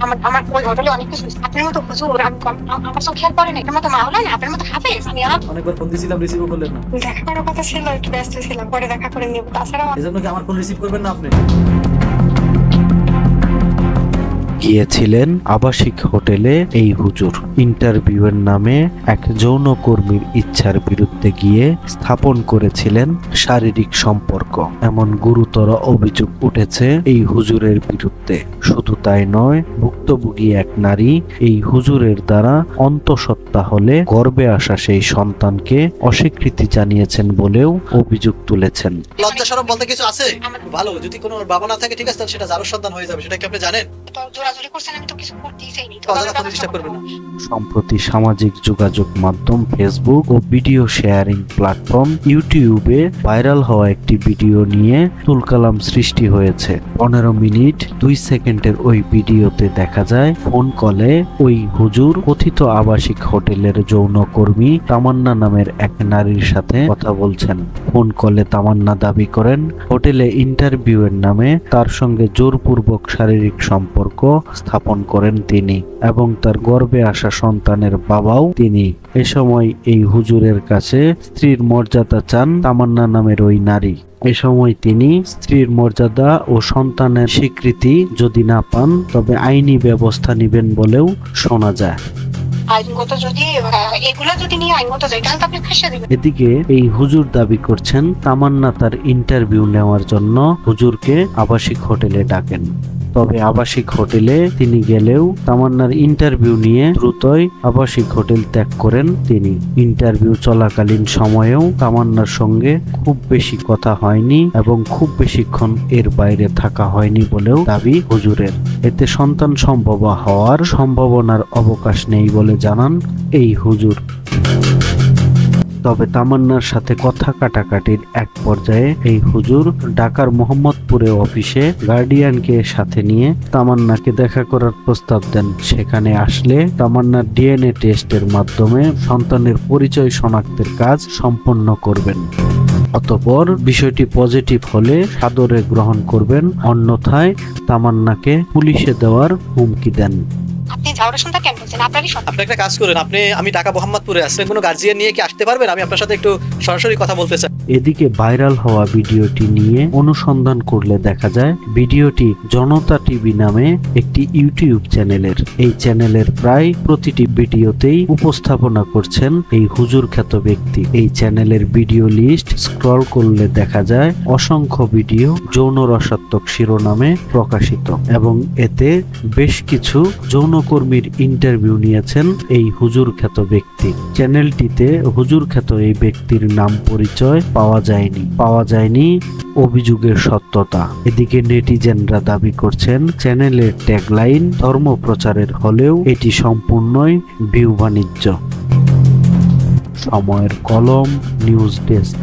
আমার আমার ওই হোটেলে অনেক কিছু আপনার মতো হুজুর আমার সব খেয়াল করেন, এটার মতো মাওলানা, আপনার মতো হাফেজ। আমি অনেকবার ফোন দিয়েছিলাম, রিসিভও করলেন না। দেখা করার কথা ছিল, একটু ব্যস্ত ছিলাম, পরে দেখা করে নিব। তাছাড়াও এজন্য কি আমার ফোন রিসিভ করবেন না আপনি? গিয়েছিলেন আবাসিক হোটেলে এই হুজুর। ইন্টারভিউয়ের নামে এক যৌনকর্মীর ইচ্ছার বিরুদ্ধে গিয়ে স্থাপন করেছিলেন শারীরিক সম্পর্ক। এমন গুরুতর অভিযোগ উঠেছে এই হুজুরের বিরুদ্ধে। শুধু তাই নয়, ভুক্তভোগী এক নারী এই হুজুরের দ্বারা অন্তঃসত্ত্বা হলে গর্ভে আসা সেই সন্তানকে অস্বীকৃতি জানিয়েছেন বলেও অভিযোগ তুলেছেন। লজ্জা শরম বলতে কিছু আছে? ভালো, যদি কোনো বাবা না থাকে ঠিক আছে, তাহলে সেটা যারও সন্তান হয়ে যাবে, সেটা কি আপনি জানেন? জোরাজুরি করছেন, আমি তো কিছু করতেই চাইনি। ডিস্টার্ব করবেন না। সম্প্রতি সামাজিক যোগাযোগ মাধ্যম ফেসবুক ও ভিডিও শেয়ারিং প্ল্যাটফর্ম ইউটিউবে ভাইরাল হওয়া একটি ভিডিও নিয়ে তুলকালাম সৃষ্টি হয়েছে। 15 মিনিট 2 সেকেন্ডের ওই ভিডিওতে দেখা যায় ফোন কলে ওই হুজুর কথিত আবাসিক হোটেলের যৌনকর্মী তামান্না নামের এক নারীর সাথে কথা বলছেন। ফোন কলে তামান্না দাবি করেন হোটেলে ইন্টারভিউয়ের নামে তার সঙ্গে জোরপূর্বক শারীরিক সম্পর্ক স্থাপন করেন তিনি এবং তার গর্ভে আসা সন্তানের বাবাও তিনি। এ সময় এই হুজুরের কাছে স্ত্রীর মর্যাদা চান তামান্না নামের ওই নারী। এ সময় তিনি স্ত্রীর মর্যাদা ও সন্তানের স্বীকৃতি যদি না পান তবে আইনি ব্যবস্থা নেবেন বলেও শোনা যায়। আইনগত যদি এগুলো যদি নিয়ে আইনগত যায় তাহলে আপনি ফাঁসিয়ে দিবেন। এদিকে এই হুজুর দাবি করছেন তামান্না তার ইন্টারভিউ নেওয়ার জন্য হুজুরকে আবাসিক হোটেলে ডাকেন। তবে আবাসিক হোটেলে তিনি গেলেও তামান্নার ইন্টারভিউ নিয়ে দ্রুতই আবাসিক হোটেল ত্যাগ করেন তিনি। ইন্টারভিউ চলাকালীন সময়েও তামান্নার সঙ্গে খুব বেশি কথা হয়নি এবং খুব বেশিক্ষণ এর বাইরে থাকা হয়নি বলেও দাবি হুজুরের। এতে সন্তান সম্ভব হওয়ার সম্ভাবনার অবকাশ নেই বলে জানান এই হুজুর। তবে তামান্নার সাথে কথা কাটাকাটির এক পর্যায়ে এই হুজুর ঢাকার মোহাম্মদপুরে অফিসে গার্ডিয়ানকে সাথে নিয়ে তামান্নাকে দেখা করার প্রস্তাব দেন। সেখানে আসলে তামান্নার ডিএনএ টেস্টের মাধ্যমে সন্তানের পরিচয় শনাক্তের কাজ সম্পন্ন করবেন। অতঃপর বিষয়টি পজিটিভ হলে সাদরে গ্রহণ করবেন, অন্যথায় তামান্নাকে পুলিশে দেওয়ার হুমকি দেন। আপনি ঝাউরা সন্তান কেন বলছেন? আপনারই সন্তান। আপনি একটা কাজ করেন, আমি ঢাকা মোহাম্মদপুরে আছি, কোনো গার্জিয়ান নিয়ে কি আসতে পারবেন? আমি আপনার সাথে একটু সরাসরি কথা বলতে চাই। এদিকে ভাইরাল হওয়া ভিডিওটি নিয়ে অনুসন্ধান করলে দেখা যায় ভিডিওটি জনতা টিভি নামে একটি ইউটিউব চ্যানেলের। এই চ্যানেলের প্রায় প্রতিটি ভিডিওতেই উপস্থাপনা করছেন এই হুজুর খ্যাত ব্যক্তি। এই চ্যানেলের ভিডিও লিস্ট স্ক্রল করলে দেখা যায় অসংখ্য ভিডিও যৌন রসাত্মক শিরোনামে প্রকাশিত এবং এতে বেশ কিছু যৌনকর্মীর ইন্টারভিউ নিয়েছেন এই হুজুর খ্যাত ব্যক্তি। চ্যানেলটিতে হুজুর খ্যাত এই ব্যক্তির নাম পরিচয় পাওয়া যায়নি অভিযোগের সত্যতা। এদিকে নেটিজেনরা দাবি করছেন চ্যানেলের ট্যাগলাইন ধর্ম প্রচারের হলেও এটি সম্পূর্ণই ভিউ বাণিজ্য। সময়ের কলম, নিউজ ডেস্ক।